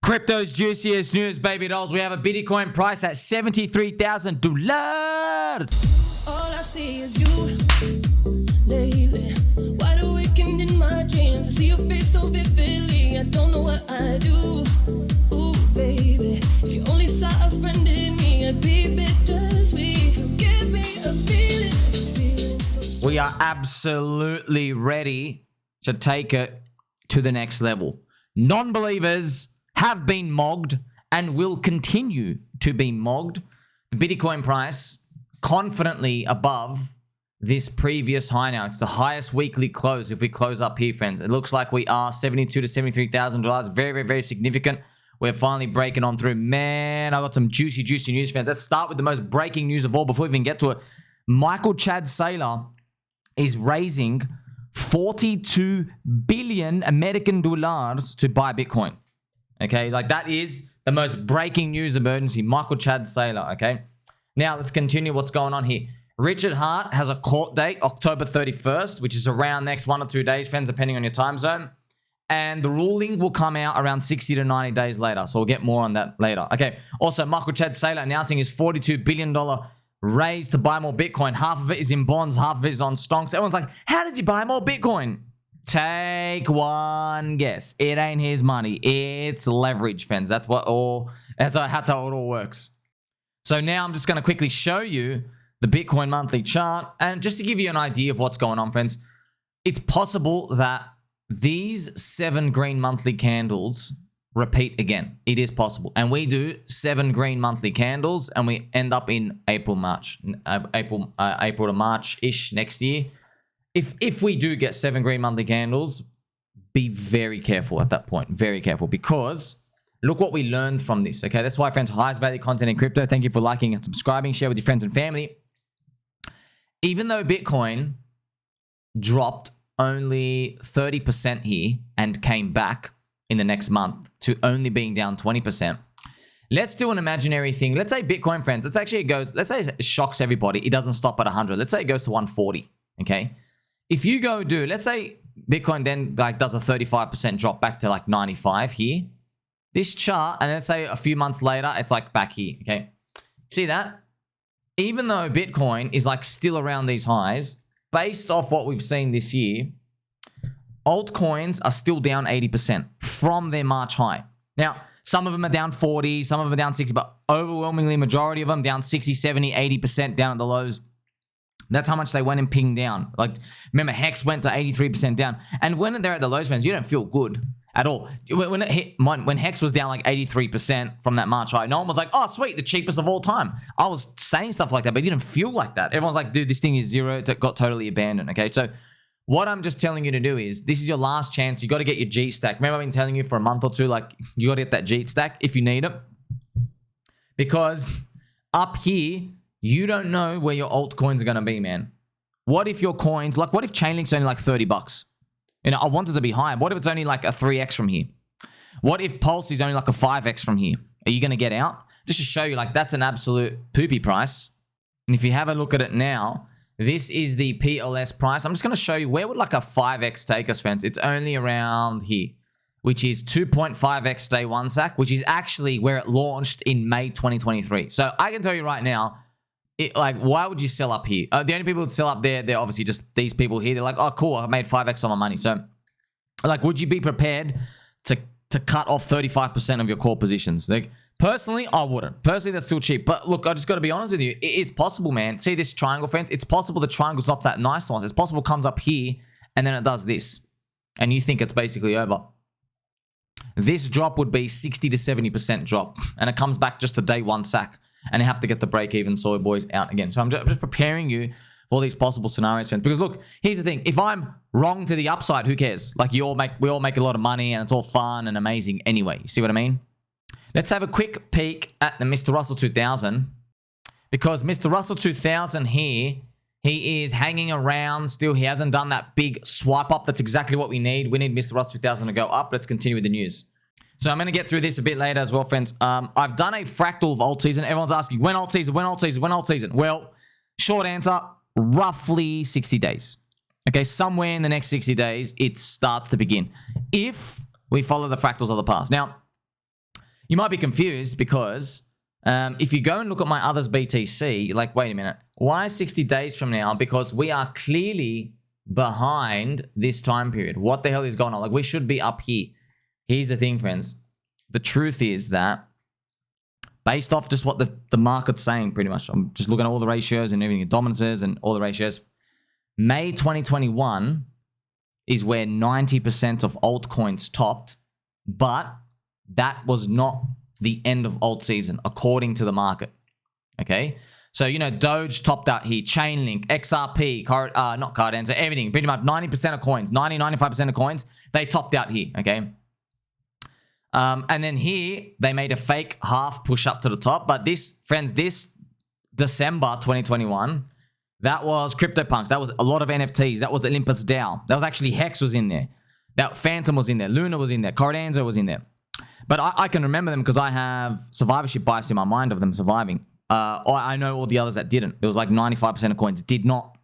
Crypto's juiciest news, baby dolls. We have a Biddy Coin price at $73,000. All I see is you lately. Wide awake and in my dreams, I see your face so vividly. I don't know what I do. Ooh, baby, if you only saw a friend in me, I'd be bittersweet. Give me a feeling so We are absolutely ready to take it to the next level. Non-believers have been mogged and will continue to be mogged. The Biddy Coin price confidently above this previous high now. It's the highest weekly close if we close up here, friends. It looks like we are $72,000 to $73,000. Very, very, very significant. We're finally breaking on through. Man, I got some juicy news, fans. Let's start with the most breaking news of all before we even get to it. Michael Chad Saylor is raising 42 billion American dollars to buy Bitcoin. Okay, like that is the most breaking news emergency. Michael Chad Saylor, okay? Now, let's continue what's going on here. Richard Hart has a court date, October 31st, which is around next 1 or 2 days, friends, depending on your time zone. And the ruling will come out around 60 to 90 days later. So we'll get more on that later. Okay, also, Michael Chad Saylor announcing his $42 billion raise to buy more Bitcoin. Half of it is in bonds, half of it is on stonks. Everyone's like, how does he buy more Bitcoin? Take one guess. It ain't his money. It's leverage, friends. That's how it all works. So now I'm just going to quickly show you the Bitcoin monthly chart. And just to give you an idea of what's going on, friends, it's possible that these 7 green monthly candles repeat again. It is possible. And we do 7 green monthly candles and we end up in April to March-ish next year. If we do get 7 green monthly candles, be very careful at that point. Very careful, because look what we learned from this, okay? That's why, friends, highest value content in crypto. Thank you for liking and subscribing. Share with your friends and family. Even though Bitcoin dropped only 30% here and came back in the next month to only being down 20%. Let's do an imaginary thing. Let's say Bitcoin, friends, let's say it shocks everybody. It doesn't stop at 100. Let's say it goes to 140, okay? If you go do, let's say Bitcoin then like does a 35% drop back to like 95 here. This chart, and let's say a few months later, it's like back here, okay? See that? Even though Bitcoin is like still around these highs, based off what we've seen this year, altcoins are still down 80% from their March high. Now, some of them are down 40, some of them are down 60, but overwhelmingly majority of them down 60, 70, 80% down at the lows. That's how much they went and pinged down. Like, remember, HEX went to 83% down. And when they're at the lows, friends, you don't feel good at all. When HEX was down like 83% from that March high, no one was like, oh, sweet, the cheapest of all time. I was saying stuff like that, but it didn't feel like that. Everyone's like, dude, this thing is zero. It got totally abandoned, okay? So what I'm just telling you to do is, this is your last chance. You got to get your JEET stack. Remember, I've been telling you for a month or two, like, you got to get that JEET stack if you need it. Because up here, you don't know where your altcoins are going to be, man. What if your coins, like what if Chainlink's only like $30? You know, I want it to be high. What if it's only like a 3x from here? What if Pulse is only like a 5x from here? Are you going to get out? Just to show you, like, that's an absolute poopy price. And if you have a look at it now, this is the PLS price. I'm just going to show you, where would like a 5x take us, friends? It's only around here, which is 2.5x day one sack, which is actually where it launched in May 2023. So I can tell you right now, why would you sell up here? The only people who sell up there, they're obviously just these people here. They're like, oh, cool, I made 5x on my money. So, like, would you be prepared to cut off 35% of your core positions? Like, personally, I wouldn't. Personally, that's still cheap. But look, I just got to be honest with you. It is possible, man. See this triangle, friends? It's possible the triangle's not that nice to us. It's possible it comes up here and then it does this. And you think it's basically over. This drop would be 60 to 70% drop. And it comes back just to day one sack. And you have to get the break-even soy boys out again. So I'm just preparing you for these possible scenarios, friends. Because look, here's the thing. If I'm wrong to the upside, who cares? Like, we all make a lot of money and it's all fun and amazing anyway. You see what I mean? Let's have a quick peek at the Mr. Russell 2000. Because Mr. Russell 2000 here, he is hanging around still. He hasn't done that big swipe up. That's exactly what we need. We need Mr. Russell 2000 to go up. Let's continue with the news. So I'm going to get through this a bit later as well, friends. I've done a fractal of Altseason. Everyone's asking, when Altseason, when Altseason, when Altseason? Well, short answer, roughly 60 days. Okay, somewhere in the next 60 days, it starts to begin. If we follow the fractals of the past. Now, you might be confused because if you go and look at my others BTC, you're like, wait a minute, why 60 days from now? Because we are clearly behind this time period. What the hell is going on? Like, we should be up here. Here's the thing, friends. The truth is that based off just what the market's saying, pretty much, I'm just looking at all the ratios and everything, dominances and all the ratios. May 2021 is where 90% of altcoins topped, but that was not the end of alt season, according to the market. Okay? So, you know, DOGE topped out here, Chainlink, XRP, not Cardano, so everything, pretty much 90% of coins, 95% of coins, they topped out here, okay? And then here, they made a fake half push up to the top, but this, friends, this December 2021, that was CryptoPunks. That was a lot of NFTs. That was Olympus DAO. That was actually HEX was in there. That Fantom was in there. Luna was in there. Cardano was in there. But I can remember them because I have survivorship bias in my mind of them surviving. I know all the others that didn't. It was like 95% of coins did not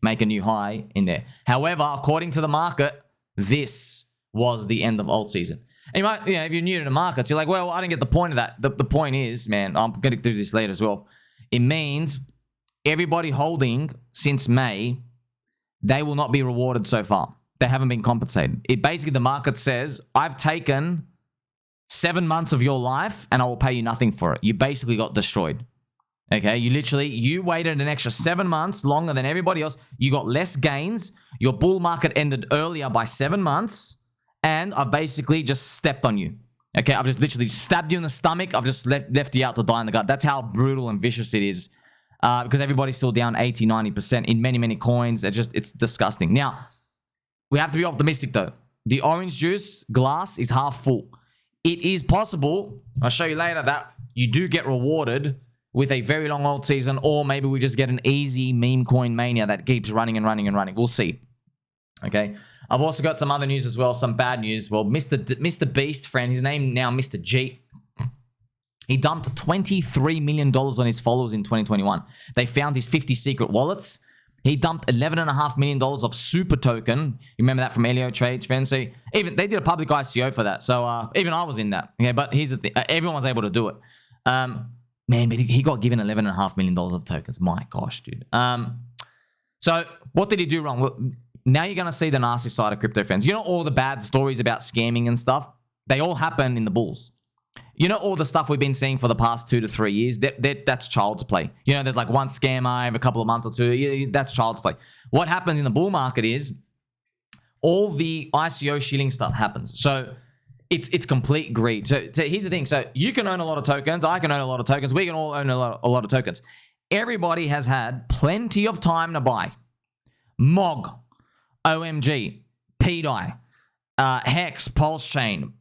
make a new high in there. However, according to the market, this was the end of alt season. And you might, you know, if you're new to the markets, you're like, well, I didn't get the point of that. The point is, man, I'm going to do this later as well. It means everybody holding since May, they will not be rewarded so far. They haven't been compensated. It basically, the market says, I've taken 7 months of your life and I will pay you nothing for it. You basically got destroyed. Okay, you waited an extra 7 months longer than everybody else. You got less gains. Your bull market ended earlier by 7 months. And I've basically just stepped on you. Okay, I've just literally stabbed you in the stomach. I've just left you out to die in the gut. That's how brutal and vicious it is. Because everybody's still down 80, 90% in many, many coins. It's disgusting. Now, we have to be optimistic though. The orange juice glass is half full. It is possible, I'll show you later, that you do get rewarded with a very long alt season, or maybe we just get an easy meme coin mania that keeps running and running and running. We'll see. Okay. I've also got some other news as well, some bad news. Well, Mr. Beast, friend, his name now Mr. JEET. He dumped $23 million on his followers in 2021. They found his 50 secret wallets. He dumped $11.5 million of super token. You remember that from Elio Trades, friends? So even they did a public ICO for that. So even I was in that. Okay, but here's the thing. Everyone was able to do it. Man, but he got given $11.5 million of tokens. My gosh, dude. So what did he do wrong? Well, now you're going to see the nasty side of crypto, friends. You know all the bad stories about scamming and stuff? They all happen in the bulls. You know all the stuff we've been seeing for the past 2 to 3 years? That's child's play. You know, there's like one scammer every couple of months or two. That's child's play. What happens in the bull market is all the ICO shilling stuff happens. So it's complete greed. So here's the thing. So you can own a lot of tokens. I can own a lot of tokens. We can all own a lot of tokens. Everybody has had plenty of time to buy. MOG, OMG, PDI, HEX, Pulse Chain,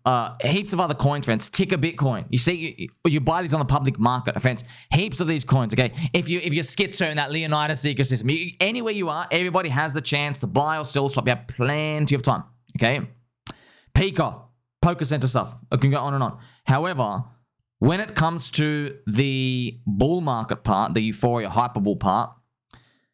heaps of other coins, friends. Ticker Bitcoin. You see, you buy these on the public market, friends. Heaps of these coins, okay? If you're schizo in that Leonidas ecosystem, anywhere you are, everybody has the chance to buy or sell, swap. You have plenty of time, okay? Pika, Poker Center stuff. I can go on and on. However, when it comes to the bull market part, the euphoria hyperbull part,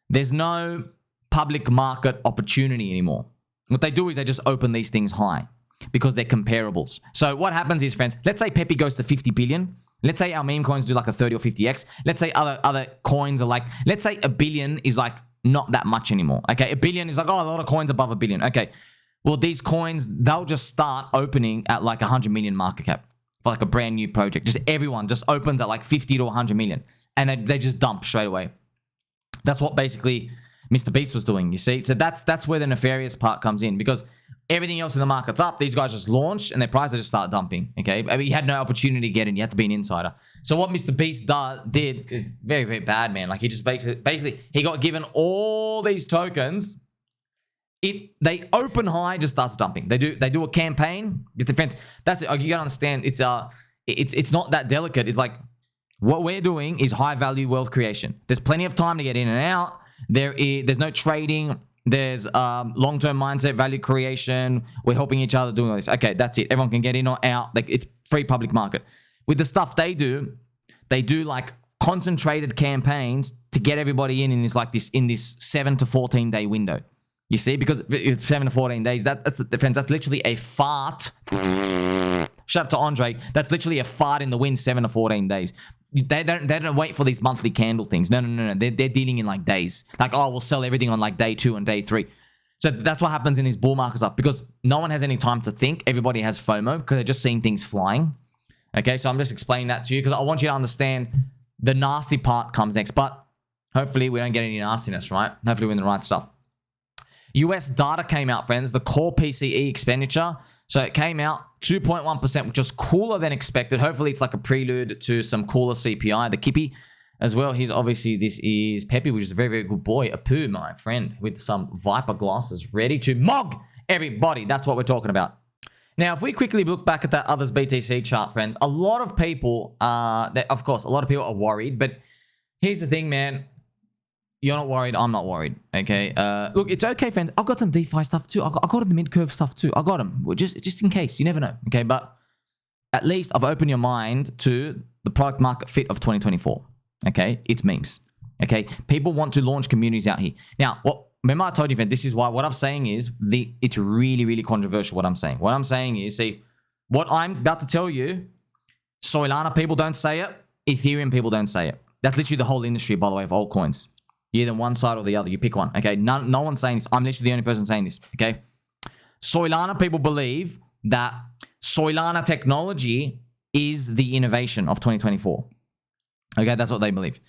there's no public market opportunity anymore. What they do is they just open these things high because they're comparables. So what happens is, friends, let's say Pepe goes to 50 billion. Let's say our meme coins do like a 30 or 50x. Let's say other coins are like, let's say $1 billion is like not that much anymore. Okay, $1 billion is like, oh, a lot of coins above $1 billion. Okay, well, these coins, they'll just start opening at like 100 million market cap for like a brand new project. Just everyone just opens at like 50 to 100 million and they just dump straight away. That's what basically Mr. Beast was doing, you see? So that's where the nefarious part comes in, because everything else in the market's up. These guys just launched and their prices just start dumping, okay? I mean, you had no opportunity to get in. You had to be an insider. So what Mr. Beast did is very, very bad, man. Like, he just basically he got given all these tokens. They open high, just starts dumping. They do a campaign. It's defense. That's it. You gotta understand. It's not that delicate. It's like what we're doing is high value wealth creation. There's plenty of time to get in and out. There's no trading. There's long-term mindset, value creation. We're helping each other doing all this. Okay, that's it. Everyone can get in or out. Like, it's free public market. With the stuff they do like concentrated campaigns to get everybody in this 7 to 14 day window. You see, because it's 7 to 14 days. That's literally a fart Shout out to Andre. That's literally a fart in the wind, 7 to 14 days. They don't wait for these monthly candle things. No. They're dealing in like days. Like, oh, we'll sell everything on like day 2 and day 3. So that's what happens in these bull markets up, because no one has any time to think. Everybody has FOMO because they're just seeing things flying. Okay, so I'm just explaining that to you because I want you to understand the nasty part comes next. But hopefully we don't get any nastiness, right? Hopefully we're in the right stuff. US data came out, friends. The core PCE expenditure. So it came out 2.1%, which is cooler than expected. Hopefully it's like a prelude to some cooler CPI. The Kippy as well. He's obviously, this is Peppy, which is a very, very good boy. Apu, my friend, with some Viper glasses, ready to mog everybody. That's what we're talking about. Now, if we quickly look back at that others BTC chart, friends, a lot of people, of course, a lot of people are worried. But here's the thing, man. You're not worried. I'm not worried. Okay. Look, it's okay, friends. I've got some DeFi stuff too. I got the mid-curve stuff too. I got them. Just in case. You never know. Okay. But at least I've opened your mind to the product market fit of 2024. Okay. It's memes. Okay. People want to launch communities out here. Now, remember I told you, friend, this is why what I'm saying is it's really, really controversial what I'm saying. What I'm saying is, see, what I'm about to tell you, Solana people don't say it. Ethereum people don't say it. That's literally the whole industry, by the way, of altcoins. You're either one side or the other. You pick one. Okay. No one's saying this. I'm literally the only person saying this. Okay. Solana people believe that Solana technology is the innovation of 2024. Okay. That's what they believe.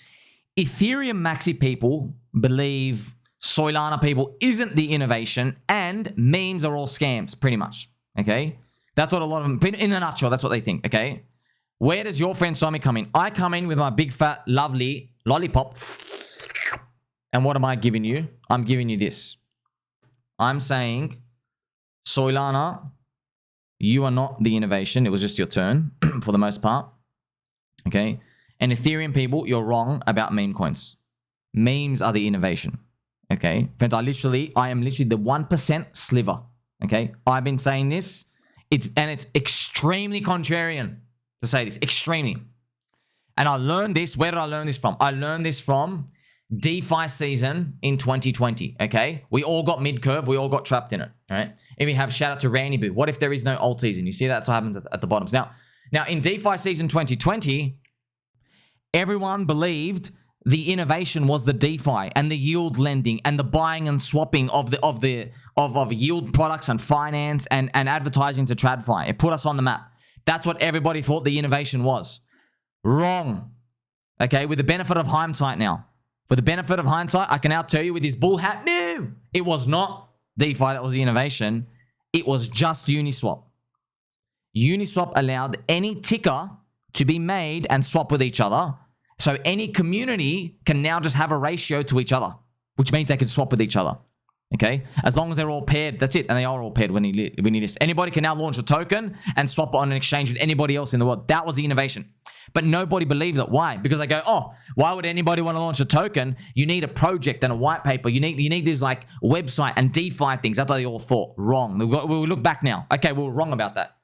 Ethereum Maxi people believe Solana people isn't the innovation and memes are all scams, pretty much. Okay. That's what a lot of them, in a nutshell, that's what they think. Okay. Where does your friend Sommi come in? I come in with my big, fat, lovely lollipop. And what am I giving you? I'm giving you this. I'm saying, Soylana, you are not the innovation. It was just your turn for the most part. Okay. And Ethereum people, you're wrong about meme coins. Memes are the innovation. Okay. Friends, I am literally the 1% sliver. Okay. I've been saying this. It's extremely contrarian to say this. Extremely. And I learned this. Where did I learn this from? I learned this from DeFi season in 2020, okay? We all got mid-curve. We all got trapped in it, all right? And we have shout out to Randy Boo. What if there is no alt season? You see that's what happens at the bottoms. Now, in DeFi season 2020, everyone believed the innovation was the DeFi and the yield lending and the buying and swapping of yield products and finance and advertising to TradFi. It put us on the map. That's what everybody thought the innovation was. Wrong. Okay, with the benefit of hindsight now. For the benefit of hindsight, I can now tell you with this bull hat, no, it was not DeFi that was the innovation. It was just Uniswap. Uniswap allowed any ticker to be made and swap with each other. So any community can now just have a ratio to each other, which means they can swap with each other. Okay, as long as they're all paired, that's it. And they are all paired when you need this. Anybody can now launch a token and swap it on an exchange with anybody else in the world. That was the innovation. But nobody believed it. Why? Because they go, oh, why would anybody want to launch a token? You need a project and a white paper. You need this like website and DeFi things. That's what they all thought. Wrong. We'll look back now. Okay, we were wrong about that.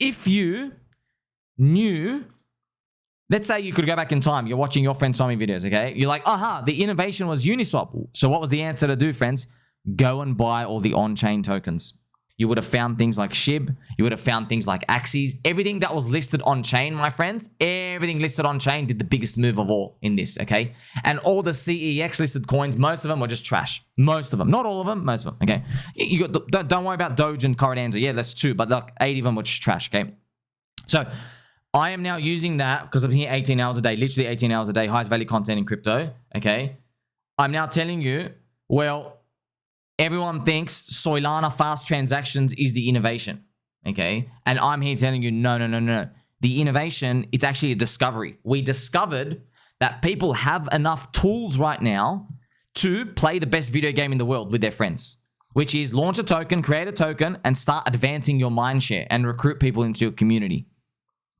If you knew, let's say you could go back in time. You're watching your friend Sommi videos, okay? You're like, aha, the innovation was Uniswap. So what was the answer to do, friends? Go and buy all the on-chain tokens. You would have found things like SHIB. You would have found things like Axes. Everything that was listed on-chain, my friends, everything listed on-chain did the biggest move of all in this, okay? And all the CEX listed coins, most of them were just trash. Most of them. Not all of them, most of them, okay? Don't worry about Doge and Corridanza. Yeah, that's true, but like 80 of them were just trash, okay? So I am now using that because I'm here 18 hours a day, literally 18 hours a day, highest value content in crypto, okay? I'm now telling you, well, everyone thinks Solana fast transactions is the innovation, okay? And I'm here telling you, no. The innovation, it's actually a discovery. We discovered that people have enough tools right now to play the best video game in the world with their friends, which is launch a token, create a token, and start advancing your mindshare and recruit people into your community.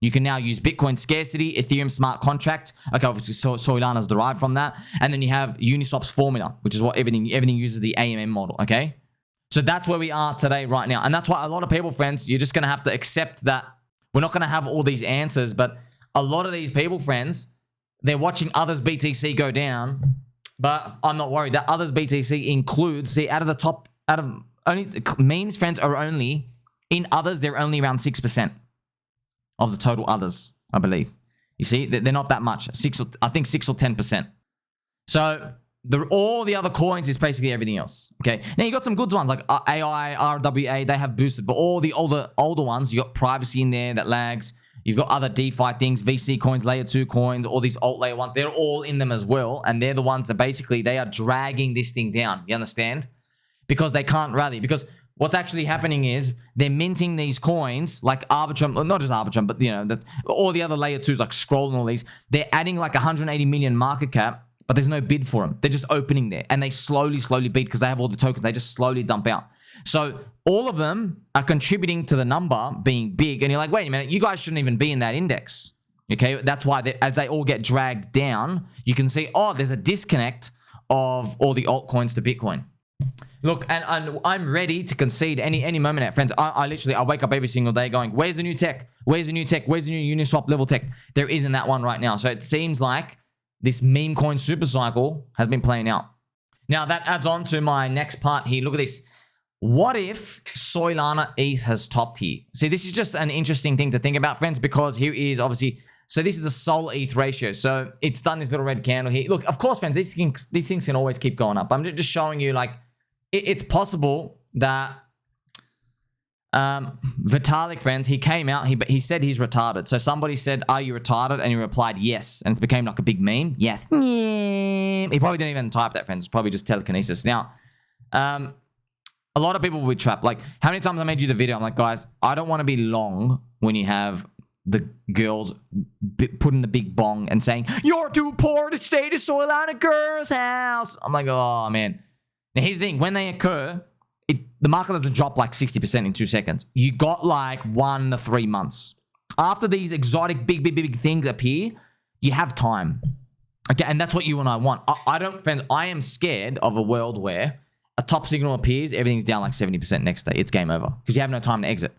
You can now use Bitcoin scarcity, Ethereum smart contract. Okay, obviously Solana is derived from that. And then you have Uniswap's formula, which is what everything uses the AMM model, okay? So that's where we are today right now. And that's why a lot of people, friends, you're just going to have to accept that we're not going to have all these answers. But a lot of these people, friends, they're watching others BTC go down. But I'm not worried. That others BTC includes, see, out of only memes, friends, are only, in others, they're only around 6%. of the total others, I believe. You see, they're not that much. I think 6 or 10%. So all the other coins is basically everything else. Okay. Now you got some good ones like AI, RWA. They have boosted, but all the older ones, you got privacy in there that lags. You've got other DeFi things, VC coins, layer 2 coins, all these alt layer ones. They're all in them as well, and they're the ones that basically they are dragging this thing down. You understand? Because they can't rally. Because what's actually happening is they're minting these coins like Arbitrum, not just Arbitrum, but you know, all the other layer 2s like Scroll and all these. They're adding like 180 million market cap, but there's no bid for them. They're just opening there, and they slowly bid because they have all the tokens. They just slowly dump out. So all of them are contributing to the number being big, and you're like, wait a minute, you guys shouldn't even be in that index. Okay, that's why as they all get dragged down, you can see, oh, there's a disconnect of all the altcoins to Bitcoin. Look, and I'm ready to concede any moment, friends. I literally wake up every single day going, where's the new tech? Where's the new tech? Where's the new Uniswap level tech? There isn't that one right now. So it seems like this meme coin super cycle has been playing out. Now that adds on to my next part here. Look at this. What if Soylana ETH has topped here? See, this is just an interesting thing to think about, friends, because here is obviously, so this is the Sol ETH ratio. So it's done this little red candle here. Look, of course, friends, these things can always keep going up. I'm just showing you like, it's possible that Vitalik, friends, he came out, he said he's retarded. So somebody said, are you retarded? And he replied, yes. And it's became like a big meme. Yes. He probably didn't even type that, friends. It's probably just telekinesis. Now, a lot of people will be trapped. Like, how many times I made you the video? I'm like, guys, I don't want to be long when you have the girls putting the big bong and saying, you're too poor to stay to Solana girl's house. I'm like, oh, man. Now, here's the thing. When they occur, the market doesn't drop like 60% in 2 seconds. You got like 1 to 3 months. After these exotic big things appear, you have time. Okay, and that's what you and I want. I don't, friends, I am scared of a world where a top signal appears, everything's down like 70% next day. It's game over because you have no time to exit.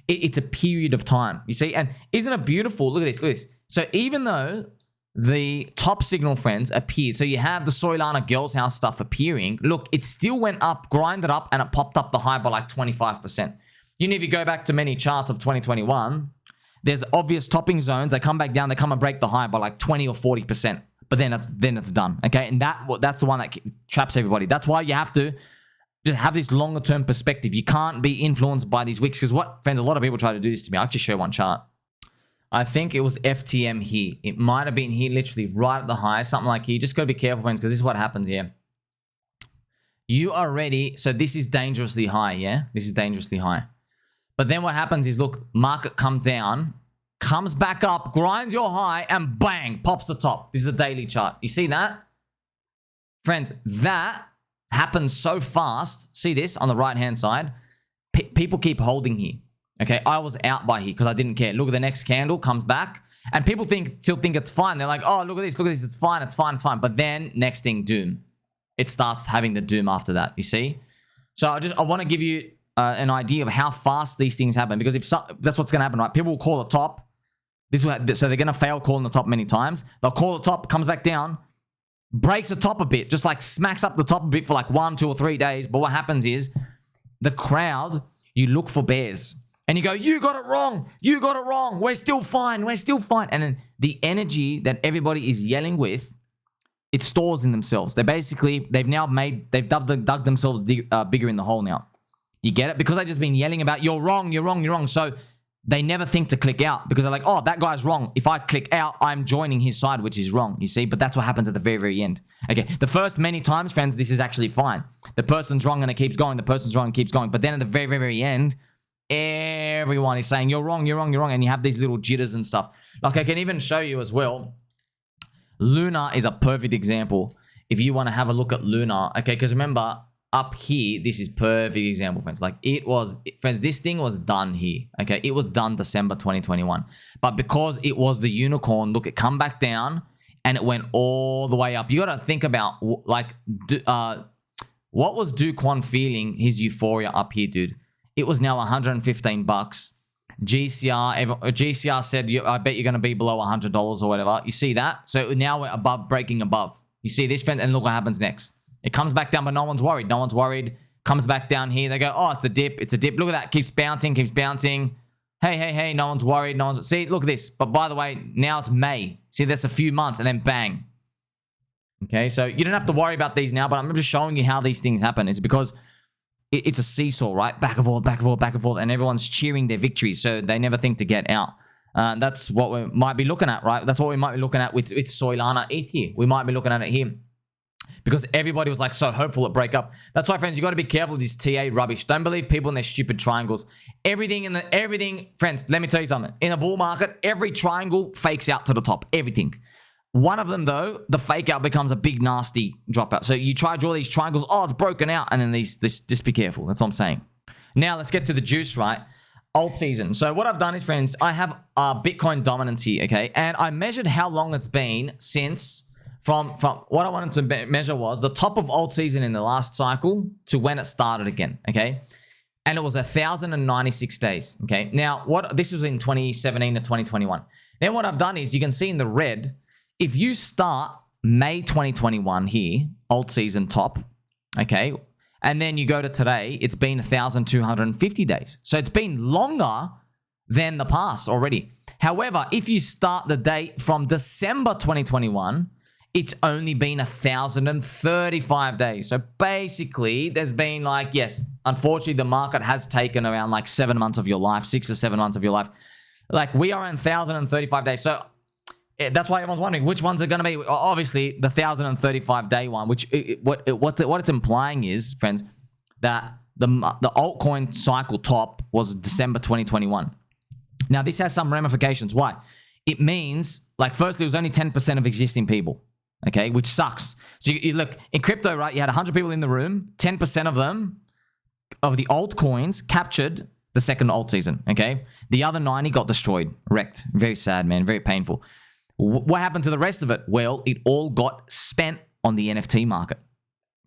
It's a period of time, you see? And isn't it beautiful? Look at this, look at this. So even though the top signal, friends, appeared, so you have the Soylana girls house stuff appearing, look, it still went up, grinded up, and it popped up the high by like 25%. You know, if you go back to many charts of 2021, there's obvious topping zones. They come back down, they come and break the high by like 20 or 40%. But then it's done, okay? And that's the one that traps everybody. That's why you have to just have this longer term perspective. You can't be influenced by these wicks because what, friends, a lot of people try to do this to me. I'll just show one chart. I think it was FTM here. It might have been here, literally right at the high, something like here. You just got to be careful, friends, because this is what happens here. You are ready. So this is dangerously high, yeah? This is dangerously high. But then what happens is, look, market comes down, comes back up, grinds your high, and bang, pops the top. This is a daily chart. You see that? Friends, that happens so fast. See this on the right-hand side? People keep holding here. Okay, I was out by here because I didn't care. Look at the next candle, comes back, and people still think it's fine. They're like, oh, look at this, it's fine, it's fine, it's fine. But then, next thing, doom. It starts having the doom after that, you see? So I want to give you an idea of how fast these things happen, because that's what's going to happen, right? People will call the top. So they're going to fail calling the top many times. They'll call the top, comes back down, breaks the top a bit, just like smacks up the top a bit for like 1, 2, or 3 days. But what happens is the crowd, you look for bears and you go, you got it wrong. You got it wrong. We're still fine. We're still fine. And then the energy that everybody is yelling with, it stores in themselves. They've dug themselves bigger in the hole now. You get it? Because they've just been yelling about, you're wrong, you're wrong, you're wrong. So they never think to click out because they're like, oh, that guy's wrong. If I click out, I'm joining his side, which is wrong, you see? But that's what happens at the very, very end. Okay, the first many times, friends, this is actually fine. The person's wrong and it keeps going. The person's wrong and keeps going. But then at the very, very, very end, everyone is saying, you're wrong, you're wrong, you're wrong. And you have these little jitters and stuff. Like I can even show you as well. Luna is a perfect example if you want to have a look at Luna. Okay, because remember, up here, this is perfect example, friends. Like friends, this thing was done here. Okay, it was done December 2021. But because it was the unicorn, look, it come back down and it went all the way up. You got to think about like, what was Do Kwon feeling his euphoria up here, dude? It was now $115. GCR said, I bet you're going to be below $100 or whatever. You see that? So now we're breaking above. You see this, friend? And look what happens next. It comes back down, but no one's worried. No one's worried. Comes back down here. They go, oh, it's a dip. It's a dip. Look at that. Keeps bouncing, keeps bouncing. Hey, no one's worried. No one's... See, look at this. But by the way, now it's May. See, there's a few months and then bang. Okay, so you don't have to worry about these now, but I'm just showing you how these things happen. It's because it's a seesaw, right? Back and forth, back and forth, back and forth, and everyone's cheering their victories, so they never think to get out. That's what we might be looking at, right? That's what we might be looking at with Soylana ETH here. We might be looking at it here. Because everybody was like so hopeful at break up. That's why, friends, you got to be careful with this TA rubbish. Don't believe people in their stupid triangles. Everything, friends, let me tell you something. In a bull market, every triangle fakes out to the top. Everything. One of them, though, the fake out becomes a big, nasty dropout. So you try to draw these triangles. Oh, it's broken out. And then just be careful. That's what I'm saying. Now, let's get to the juice, right? Altseason. So what I've done is, friends, I have Bitcoin dominance here, okay? And I measured how long it's been since... From what I wanted to measure was the top of Altseason in the last cycle to when it started again, okay? And it was 1,096 days, okay? Now, this was in 2017 to 2021. Then what I've done is you can see in the red, if you start May 2021 here, Altseason top, okay? And then you go to today, it's been 1,250 days. So it's been longer than the past already. However, if you start the date from December 2021, it's only been 1,035 days. So basically, there's been like, yes, unfortunately, the market has taken around like 7 months of your life, 6 or 7 months of your life. Like we are in 1,035 days. So that's why everyone's wondering which ones are going to be. Obviously, the 1,035 day one, which what it's implying is, friends, that the altcoin cycle top was December 2021. Now, this has some ramifications. Why? It means, like, firstly, it was only 10% of existing people. Okay, which sucks. So you look in crypto, right? You had 100 people in the room. 10% of them, of the altcoins, captured the second alt season. Okay, the other 90 got destroyed, wrecked. Very sad, man. Very painful. What happened to the rest of it? Well, it all got spent on the NFT market.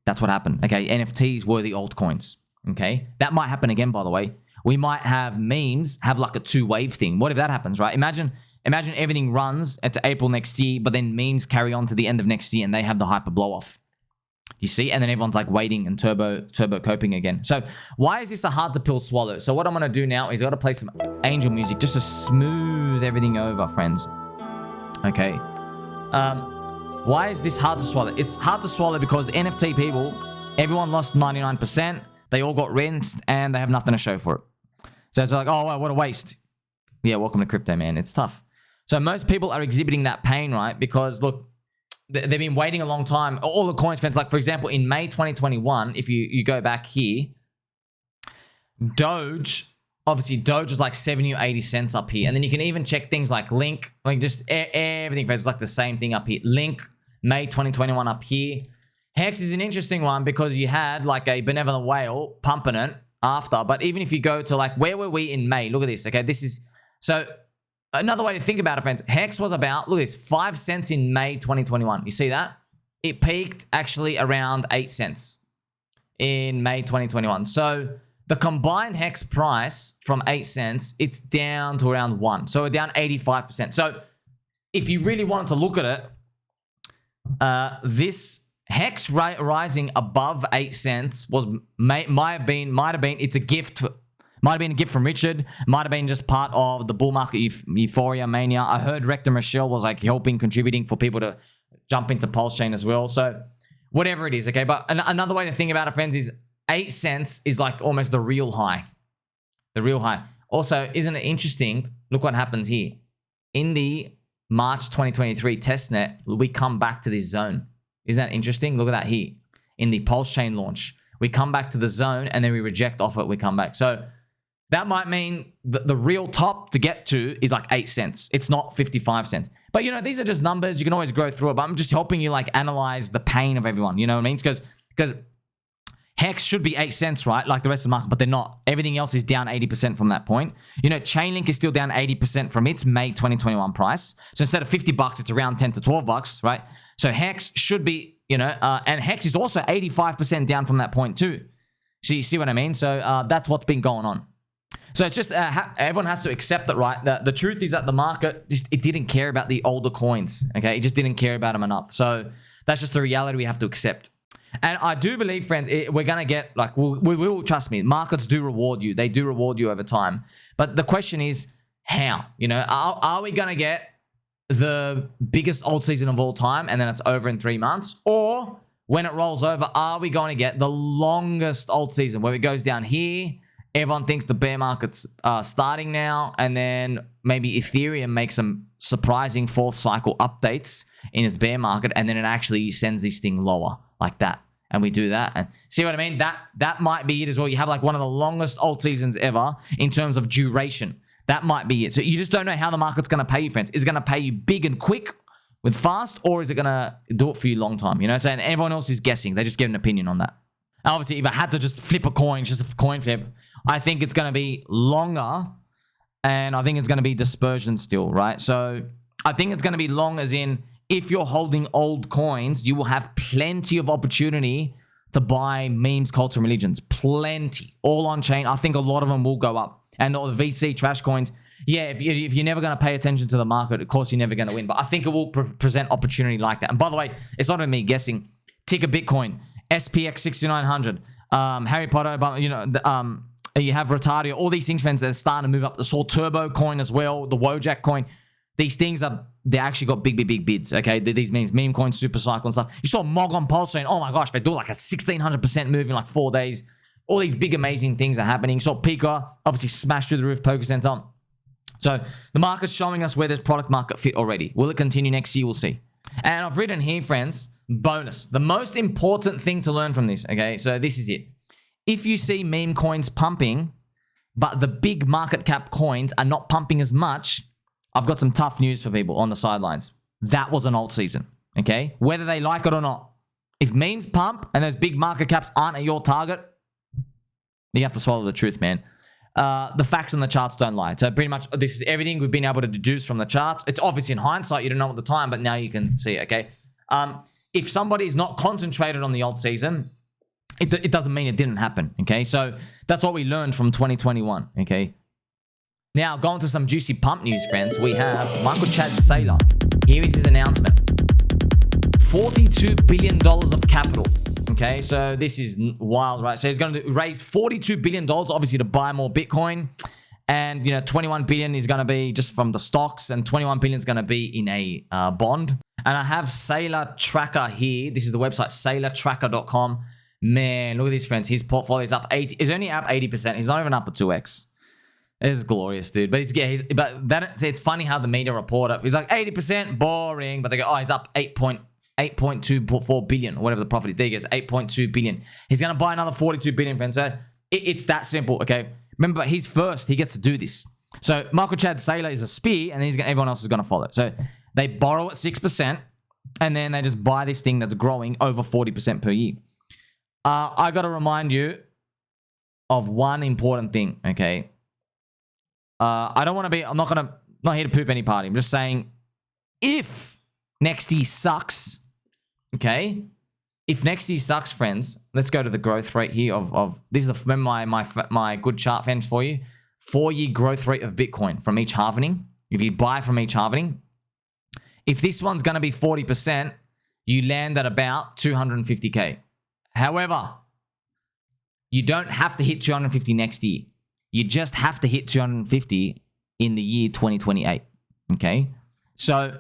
That's what happened. Okay, NFTs were the altcoins. Okay, that might happen again. By the way, we might have memes have like a two-wave thing. What if that happens? Right? Imagine everything runs to April next year, but then memes carry on to the end of next year and they have the hyper blow off. You see? And then everyone's like waiting and turbo coping again. So why is this a hard to pill swallow? So what I'm going to do now is I got to play some angel music just to smooth everything over, friends. Okay. Why is this hard to swallow? It's hard to swallow because NFT people, everyone lost 99%. They all got rinsed and they have nothing to show for it. So it's like, oh, wow, what a waste. Yeah, welcome to crypto, man. It's tough. So most people are exhibiting that pain, right? Because look, they've been waiting a long time. All the coins, friends, like for example, in May 2021, if you go back here, DOGE, obviously DOGE was like 70 or 80 cents up here. And then you can even check things like Link, like just everything, friends, like the same thing up here. Link, May 2021 up here. HEX is an interesting one because you had like a benevolent whale pumping it after. But even if you go to like, where were we in May? Look at this, okay? This is, so another way to think about it, friends, HEX was about, look at this, 5 cents in May 2021. You see that? It peaked actually around 8 cents in May 2021. So the combined HEX price from 8 cents, it's down to around 1. So we're down 85%. So if you really wanted to look at it, this HEX rising above 8 cents was might have been it's a gift. Might have been a gift from Richard. Might have been just part of the bull market euphoria mania. I heard Rector Michelle was like contributing for people to jump into Pulse Chain as well. So whatever it is, okay. But another way to think about it, friends, is 8 cents is like almost the real high. The real high. Also, isn't it interesting? Look what happens here. In the March 2023 testnet, we come back to this zone. Isn't that interesting? Look at that here. In the Pulse Chain launch, we come back to the zone and then we reject off it. We come back. So that might mean the real top to get to is like 8 cents. It's not 55 cents. But, you know, these are just numbers. You can always go through it. But I'm just helping you, like, analyze the pain of everyone. You know what I mean? Because HEX should be 8 cents, right? Like the rest of the market, but they're not. Everything else is down 80% from that point. You know, Chainlink is still down 80% from its May 2021 price. So instead of $50, it's around $10 to $12, right? So HEX should be, you know, and HEX is also 85% down from that point too. So you see what I mean? So that's what's been going on. So it's just everyone has to accept it, right? The truth is that the market, it didn't care about the older coins, okay? It just didn't care about them enough. So that's just the reality we have to accept. And I do believe, friends, we're going to get, like, we will, trust me, markets do reward you. They do reward you over time. But the question is, how? You know, are we going to get the biggest alt season of all time and then it's over in 3 months? Or when it rolls over, are we going to get the longest alt season where it goes down here? Everyone thinks the bear market's starting now, and then maybe Ethereum makes some surprising fourth cycle updates in its bear market, and then it actually sends this thing lower like that. And we do that. And see what I mean? That might be it as well. You have like one of the longest alt seasons ever in terms of duration. That might be it. So you just don't know how the market's going to pay you, friends. Is it going to pay you big and quick with fast, or is it going to do it for you long time? You know, so and everyone else is guessing. They just give an opinion on that. And obviously, if I had to just flip a coin, just a coin flip, I think it's going to be longer, and I think it's going to be dispersion still, right? So I think it's going to be long as in, if you're holding old coins, you will have plenty of opportunity to buy memes, culture, and religions. Plenty. All on chain. I think a lot of them will go up. And all the VC trash coins, yeah, if you're never going to pay attention to the market, of course you're never going to win. But I think it will present opportunity like that. And by the way, it's not even me guessing. Ticker Bitcoin, SPX 6900, Harry Potter, you know, you have Retardio, all these things, friends, that are starting to move up. The Sol Turbo coin as well, the Wojak coin. These things they actually got big bids, okay? These memes, meme coins, super cycle and stuff. You saw Mog on Pulse saying, oh my gosh, they do like a 1600% move in like 4 days. All these big, amazing things are happening. You saw Pika obviously smash through the roof, Poker Center. So the market's showing us where there's product market fit already. Will it continue next year? We'll see. And I've written here, friends, bonus. The most important thing to learn from this, okay? So this is it. If you see meme coins pumping, but the big market cap coins are not pumping as much, I've got some tough news for people on the sidelines. That was an alt season, okay? Whether they like it or not. If memes pump and those big market caps aren't at your target, you have to swallow the truth, man. The facts and the charts don't lie. So pretty much this is everything we've been able to deduce from the charts. It's obviously in hindsight. You don't know at the time, but now you can see it, okay? If somebody's not concentrated on the alt season, it doesn't mean it didn't happen, okay? So that's what we learned from 2021, okay? Now, going to some juicy pump news, friends. We have Michael Chad Saylor. Here is his announcement. $42 billion of capital. Okay, so this is wild, right? So he's going to raise $42 billion, obviously, to buy more Bitcoin. And, you know, $21 billion is going to be just from the stocks, and $21 billion is going to be in a bond. And I have Saylor Tracker here. This is the website, saylortracker.com. Man, look at this, friends. His portfolio is up 80. He's only up 80%. He's not even up at 2x. It's glorious, dude. But it's funny how the media report it. He's like 80%, boring. But they go, oh, he's up 8.24 billion, or whatever the profit is. There he goes, 8.2 billion. He's going to buy another 42 billion, friends. So it's that simple, okay? Remember, he's first. He gets to do this. So Michael Chad Saylor is a spear, and everyone else is going to follow. So they borrow at 6%, and then they just buy this thing that's growing over 40% per year. I got to remind you of one important thing, okay? I don't want to be, I'm not here to poop any party. I'm just saying, if next year sucks, okay? If next year sucks, friends, let's go to the growth rate here of this is my good chart, friends, for you. 4-year growth rate of Bitcoin from each halvening. If you buy from each halvening, if this one's going to be 40%, you land at about 250K. However, you don't have to hit 250 next year. You just have to hit 250 in the year 2028, okay? So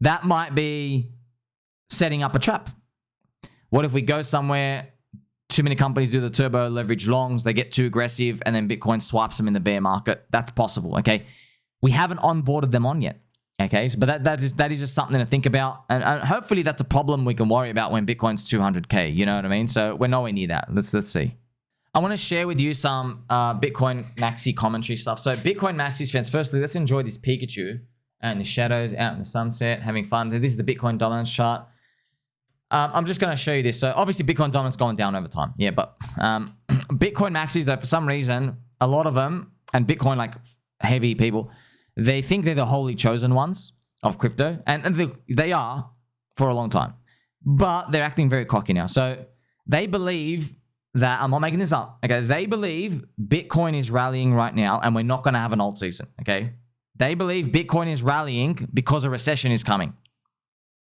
that might be setting up a trap. What if we go somewhere, too many companies do the turbo leverage longs, they get too aggressive, and then Bitcoin swipes them in the bear market? That's possible, okay? We haven't onboarded them on yet, okay? So, but that is just something to think about, and hopefully that's a problem we can worry about when Bitcoin's 200K, you know what I mean? So we're nowhere near that. Let's see. I want to share with you some Bitcoin Maxi commentary stuff. So Bitcoin Maxi friends, firstly, let's enjoy this Pikachu and the shadows out in the sunset, having fun. This is the Bitcoin dominance chart. I'm just going to show you this. So obviously Bitcoin dominance going down over time. Yeah, but Bitcoin Maxis, though, for some reason, a lot of them, and Bitcoin like heavy people, they think they're the holy chosen ones of crypto. And they are for a long time. But they're acting very cocky now. So they believe that, I'm not making this up, okay? They believe Bitcoin is rallying right now and we're not going to have an alt season, okay? They believe Bitcoin is rallying because a recession is coming,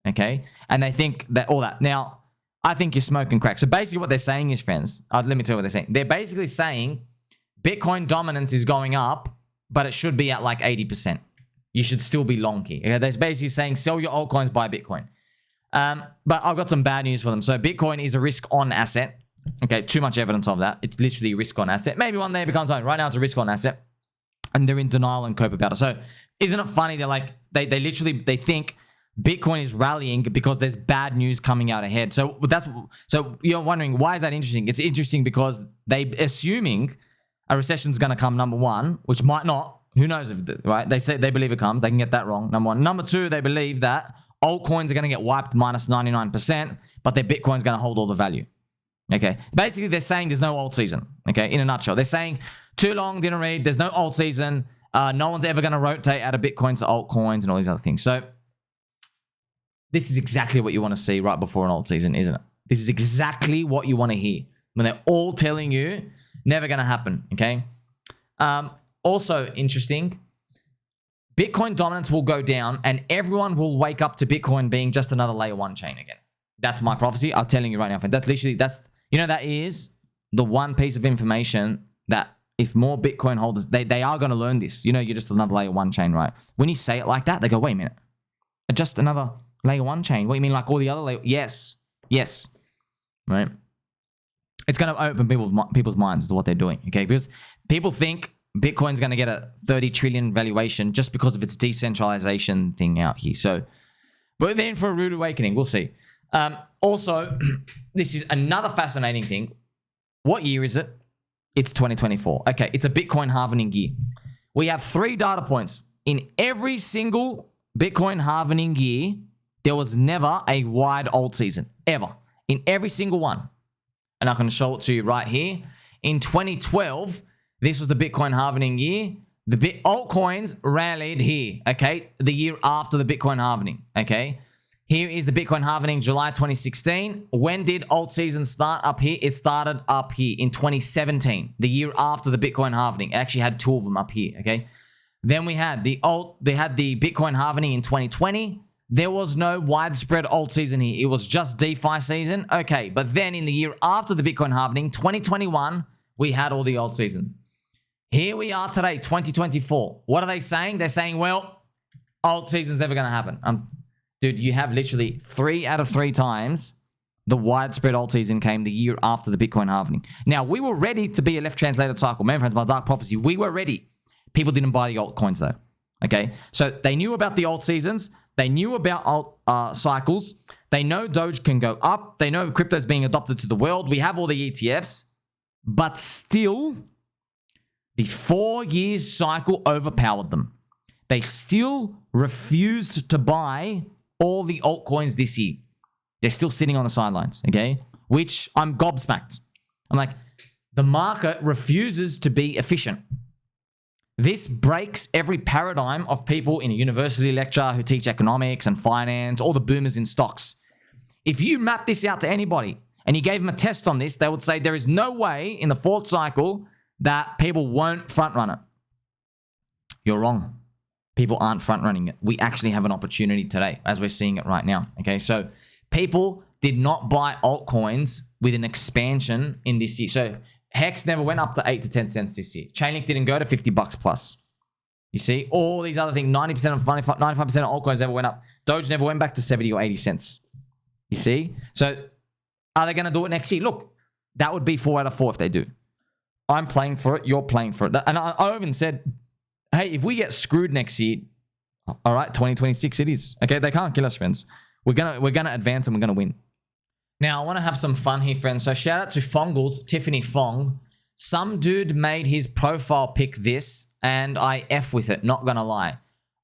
okay? And they think that all that. Now, I think you're smoking crack. So basically what they're saying is, friends, let me tell you what they're saying. They're basically saying Bitcoin dominance is going up, but it should be at like 80%. You should still be long key. Okay? They're basically saying sell your altcoins, buy Bitcoin. But I've got some bad news for them. So Bitcoin is a risk-on asset. Okay, too much evidence of that. It's literally a risk-on asset. Maybe one day it becomes fine. Right now it's a risk-on asset. And they're in denial and cope about it. So isn't it funny? They're like, they think Bitcoin is rallying because there's bad news coming out ahead. So you're wondering, why is that interesting? It's interesting because they assuming a recession is going to come, number one, which might not. Who knows if, right? They say they believe it comes. They can get that wrong, number one. Number two, they believe that altcoins are going to get wiped minus 99%, but their Bitcoin's going to hold all the value. Okay. Basically, they're saying there's no alt season. Okay. In a nutshell, they're saying too long, didn't read. There's no alt season. No one's ever going to rotate out of Bitcoins to altcoins and all these other things. So this is exactly what you want to see right before an alt season, isn't it? This is exactly what you want to hear when they're all telling you never going to happen. Okay. Also interesting, Bitcoin dominance will go down and everyone will wake up to Bitcoin being just another layer 1 chain again. That's my prophecy. I'm telling you right now. That is the one piece of information that if more Bitcoin holders, they are going to learn this. You're just another layer 1 chain, right? When you say it like that, they go, wait a minute. Just another layer 1 chain? What do you mean, like all the other layers? Yes. Right? It's going to open people's minds to what they're doing, okay? Because people think Bitcoin's going to get a 30 trillion valuation just because of its decentralization thing out here. So we're in for a rude awakening. We'll see. Also, this is another fascinating thing. What year is it? It's 2024. Okay, it's a Bitcoin halvening year. We have 3 data points. In every single Bitcoin halvening year, there was never a wide alt season. Ever. In every single one. And I can show it to you right here. In 2012, this was the Bitcoin halvening year. The altcoins rallied here, okay? The year after the Bitcoin halvening, okay? Here is the Bitcoin halvening, July 2016. When did alt season start up here? It started up here in 2017, the year after the Bitcoin halvening. It actually had 2 of them up here, okay? Then they had the Bitcoin halvening in 2020. There was no widespread alt season here. It was just DeFi season. Okay, but then in the year after the Bitcoin halvening, 2021, we had all the alt seasons. Here we are today, 2024. What are they saying? They're saying, well, alt season's never going to happen. Dude, you have literally 3 out of 3 times the widespread alt season came the year after the Bitcoin halvening. Now, we were ready to be a left translated cycle. Man, friends, my dark prophecy, we were ready. People didn't buy the altcoins though. Okay, so they knew about the alt seasons. They knew about alt cycles. They know Doge can go up. They know crypto is being adopted to the world. We have all the ETFs. But still, the 4 years cycle overpowered them. They still refused to buy all the altcoins this year. They're still sitting on the sidelines, okay? Which I'm gobsmacked. I'm like, the market refuses to be efficient. This breaks every paradigm of people in a university lecture who teach economics and finance, all the boomers in stocks. If you map this out to anybody and you gave them a test on this, they would say there is no way in the 4th cycle that people won't front run it. You're wrong. People aren't front running it. We actually have an opportunity today as we're seeing it right now. Okay, so people did not buy altcoins with an expansion in this year. So HEX never went up to 8 to 10 cents this year. Chainlink didn't go to $50 plus. You see, all these other things, 90% of 95% of altcoins never went up. Doge never went back to 70 or 80 cents. You see? So are they going to do it next year? Look, that would be 4 out of 4 if they do. I'm playing for it. You're playing for it. And I even said, hey, if we get screwed next year, all right, 2026 it is. Okay, they can't kill us, friends. We're gonna advance and we're gonna win. Now, I want to have some fun here, friends. So shout out to Fongles, Tiffany Fong. Some dude made his profile pic this, and I F with it, not gonna lie.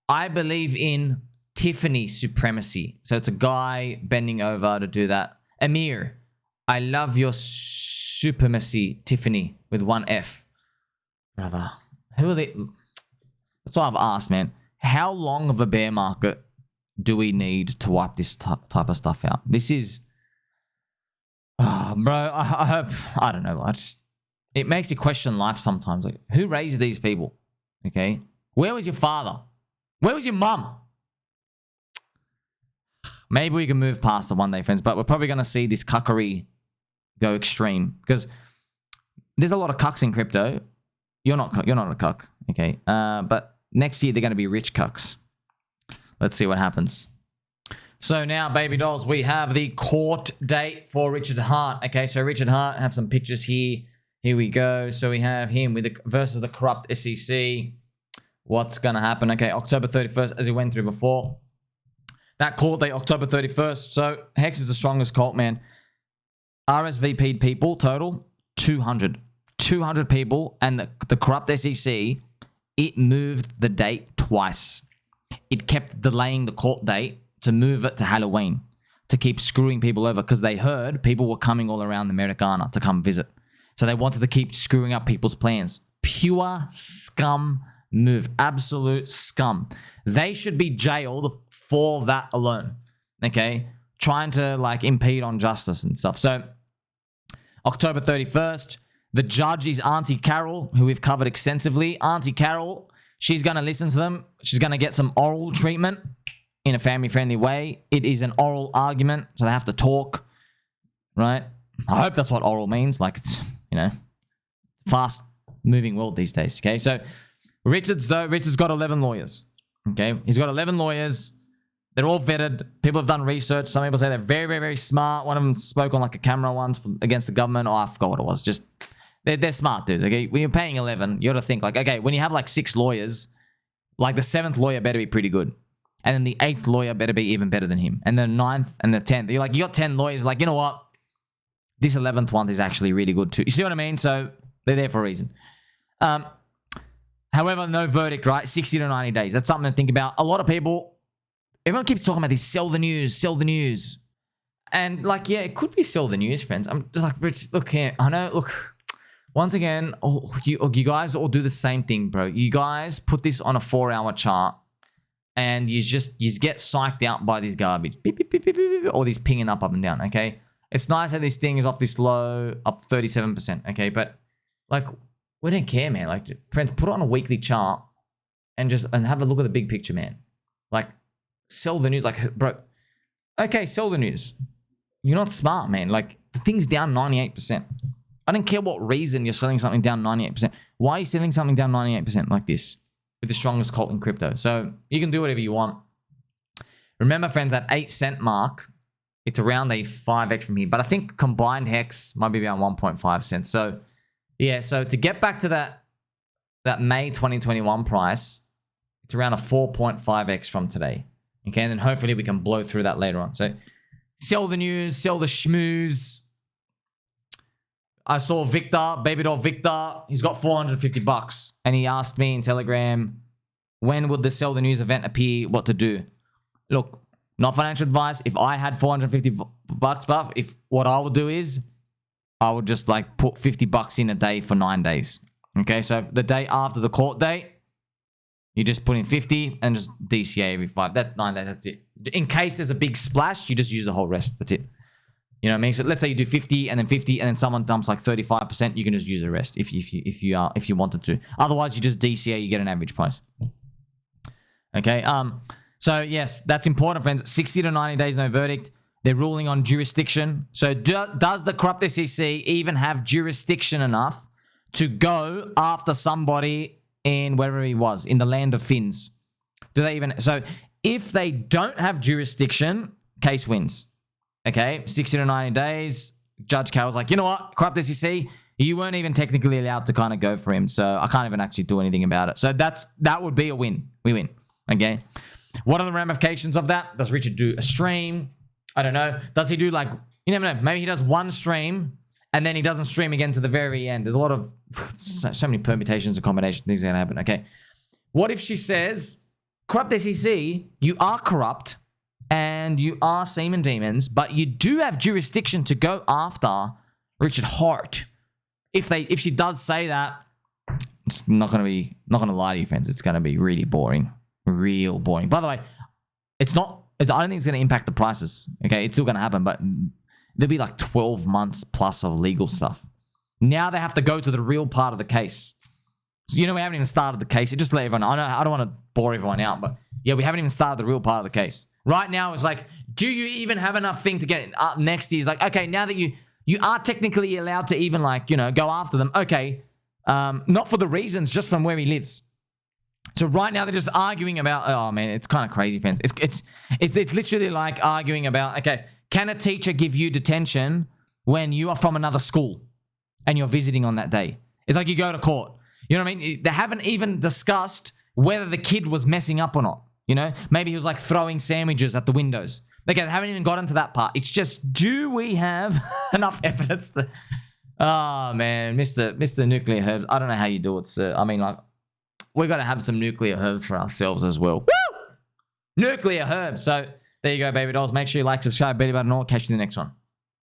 I believe in Tiffany supremacy. So it's a guy bending over to do that. Amir, I love your supremacy, Tiffany, with 1 F. Brother, who are they? That's what I've asked, man. How long of a bear market do we need to wipe this type of stuff out? This is... bro, I don't know. It makes you question life sometimes. Like, who raised these people? Okay? Where was your father? Where was your mum? Maybe we can move past the 1 day, friends, but we're probably going to see this cuckery go extreme because there's a lot of cucks in crypto. You're not a cuck, okay? But next year they're going to be rich cucks. Let's see what happens. So now, baby dolls, we have the court date for Richard Hart. Okay, so Richard Hart, have some pictures here. Here we go. So we have him with versus the corrupt SEC. What's going to happen? Okay, October 31st, as he went through before. That court date, October 31st. So HEX is the strongest cult, man. RSVP'd people total, 200. 200 people. And the corrupt SEC, it moved the date twice. It kept delaying the court date to move it to Halloween, to keep screwing people over because they heard people were coming all around the Americana to come visit. So they wanted to keep screwing up people's plans. Pure scum move. Absolute scum. They should be jailed for that alone. Okay? Trying to like impede on justice and stuff. So October 31st, the judge is Auntie Carol, who we've covered extensively. Auntie Carol, she's going to listen to them. She's going to get some oral treatment in a family-friendly way. It is an oral argument, so they have to talk, right? I hope that's what oral means. Like, it's, you know, fast-moving world these days, okay? So, Richard's got 11 lawyers, okay? He's got 11 lawyers. They're all vetted. People have done research. Some people say they're very, very, very smart. One of them spoke on, like, a camera once against the government. Oh, I forgot what it was. Just, they're smart dudes, okay? When you're paying 11, you got to think, like, okay, when you have, like, 6 lawyers, like, the 7th lawyer better be pretty good. And then the 8th lawyer better be even better than him. And the 9th and the 10th. You're like, you got 10 lawyers. Like, you know what? This 11th one is actually really good too. You see what I mean? So they're there for a reason. However, no verdict, right? 60 to 90 days. That's something to think about. A lot of people, everyone keeps talking about this, sell the news, sell the news. And like, yeah, it could be sell the news, friends. I'm just like, Rich, look here. I know, look, once again, you guys all do the same thing, bro. You guys put this on a 4-hour chart. And you get psyched out by this garbage. Beep, beep, beep, beep, beep, beep, all these pinging up and down, okay? It's nice that this thing is off this low, up 37%, okay? But, like, we don't care, man. Like, friends, put it on a weekly chart and have a look at the big picture, man. Like, sell the news. Like, bro, okay, sell the news. You're not smart, man. Like, the thing's down 98%. I don't care what reason you're selling something down 98%. Why are you selling something down 98% like this? With the strongest cult in crypto. So you can do whatever you want. Remember, friends, that 8 cent mark, it's around a 5x from here. But I think combined HEX might be around 1.5 cents. So yeah, so to get back to that May 2021 price, it's around a 4.5x from today. Okay, and then hopefully we can blow through that later on. So sell the news, sell the schmooze. I saw Victor, baby doll Victor. He's got $450. And he asked me in Telegram, when would the sell the news event appear, what to do? Look, not financial advice. If I had $450, but if what I would do is, I would just like put $50 in a day for 9 days. Okay, so the day after the court date, you just put in 50 and just DCA every 9 days, that's it. In case there's a big splash, you just use the whole rest. That's it. You know what I mean? So let's say you do 50 and then someone dumps like 35%, you can just use the rest if you wanted to. Otherwise, you just DCA, you get an average price. Okay. So yes, that's important, friends. 60 to 90 days, no verdict. They're ruling on jurisdiction. So does the corrupt SEC even have jurisdiction enough to go after somebody in wherever he was, in the land of Finns? Do they even? So if they don't have jurisdiction, case wins. Okay, 60 to 90 days. Judge Carroll's like, you know what? Corrupt SEC, you weren't even technically allowed to kind of go for him. So I can't even actually do anything about it. So that would be a win. We win. Okay. What are the ramifications of that? Does Richard do a stream? I don't know. Does he do like, you never know. Maybe he does one stream and then he doesn't stream again to the very end. There's a lot of, so many permutations and combinations, things that can happen. Okay. What if she says, corrupt SEC, you are corrupt and you are semen demons, but you do have jurisdiction to go after Richard Hart. If she does say that, it's not gonna lie to you, friends. It's gonna be really boring, real boring. By the way, I don't think it's gonna impact the prices. Okay, it's still gonna happen, but there'll be like 12 months plus of legal stuff. Now they have to go to the real part of the case. So, we haven't even started the case. It just let everyone know. I don't want to bore everyone out, but yeah, we haven't even started the real part of the case. Right now, it's like, do you even have enough thing to get up next year? He's like, okay, now that you are technically allowed to even like, you know, go after them. Okay, not for the reasons, just from where he lives. So right now they're just arguing about, oh man, it's kind of crazy, fans. It's literally like arguing about, okay, can a teacher give you detention when you are from another school and you're visiting on that day? It's like you go to court. You know what I mean? They haven't even discussed whether the kid was messing up or not. You know, maybe he was like throwing sandwiches at the windows. Okay, they haven't even gotten to that part. It's just, do we have enough evidence to... Oh, man, Mr. Nuclear Herbs. I don't know how you do it, sir. I mean, like, we've got to have some nuclear herbs for ourselves as well. Woo! Nuclear herbs. So, there you go, baby dolls. Make sure you like, subscribe, belly button, all. Catch you in the next one.